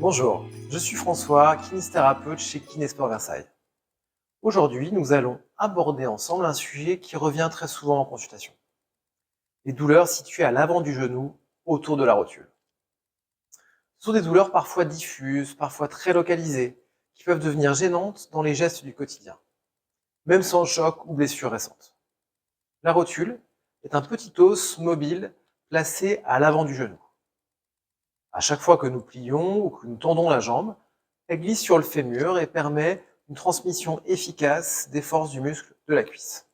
Bonjour, je suis François, kinésithérapeute chez Kinésport Versailles. Aujourd'hui, nous allons aborder ensemble un sujet qui revient très souvent en consultation. Les douleurs situées à l'avant du genou, autour de la rotule. Ce sont des douleurs parfois diffuses, parfois très localisées, qui peuvent devenir gênantes dans les gestes du quotidien, même sans choc ou blessure récente. La rotule est un petit os mobile placé à l'avant du genou. À chaque fois que nous plions ou que nous tendons la jambe, elle glisse sur le fémur et permet une transmission efficace des forces du muscle de la cuisse.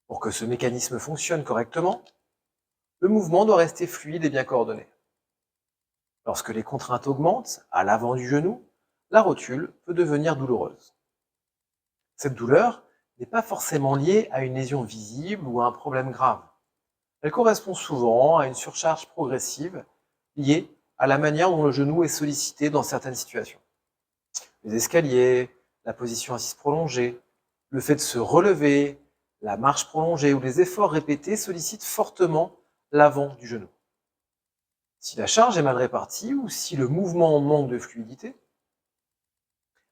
Pour que ce mécanisme fonctionne correctement, le mouvement doit rester fluide et bien coordonné. Lorsque les contraintes augmentent, à l'avant du genou, la rotule peut devenir douloureuse. Cette douleur n'est pas forcément liée à une lésion visible ou à un problème grave. Elle correspond souvent à une surcharge progressive liée à la manière dont le genou est sollicité dans certaines situations. Les escaliers, la position assise prolongée, le fait de se relever, la marche prolongée ou les efforts répétés sollicitent fortement l'avant du genou. Si la charge est mal répartie ou si le mouvement manque de fluidité,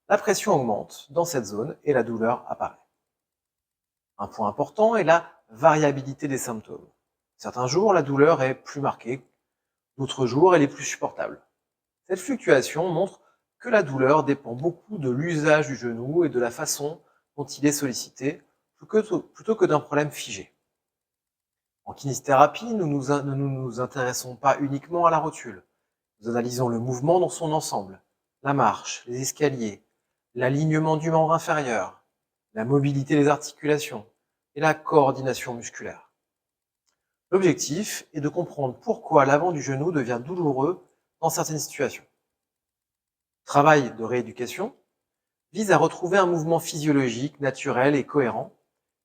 la pression augmente dans cette zone et la douleur apparaît. Un point important est la variabilité des symptômes. Certains jours, la douleur est plus marquée, d'autres jours, elle est plus supportable. Cette fluctuation montre que la douleur dépend beaucoup de l'usage du genou et de la façon dont il est sollicité, plutôt que d'un problème figé. En kinésithérapie, nous ne nous intéressons pas uniquement à la rotule. Nous analysons le mouvement dans son ensemble, la marche, les escaliers, l'alignement du membre inférieur, la mobilité des articulations et la coordination musculaire. L'objectif est de comprendre pourquoi l'avant du genou devient douloureux dans certaines situations. Le travail de rééducation vise à retrouver un mouvement physiologique, naturel et cohérent,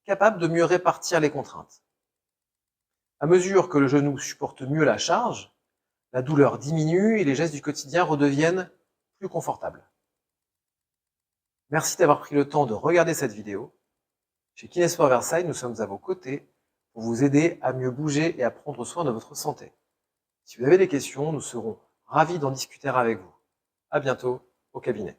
capable de mieux répartir les contraintes. À mesure que le genou supporte mieux la charge, la douleur diminue et les gestes du quotidien redeviennent plus confortables. Merci d'avoir pris le temps de regarder cette vidéo. Chez Kinésport Versailles, nous sommes à vos côtés pour vous aider à mieux bouger et à prendre soin de votre santé. Si vous avez des questions, nous serons ravis d'en discuter avec vous. À bientôt au cabinet.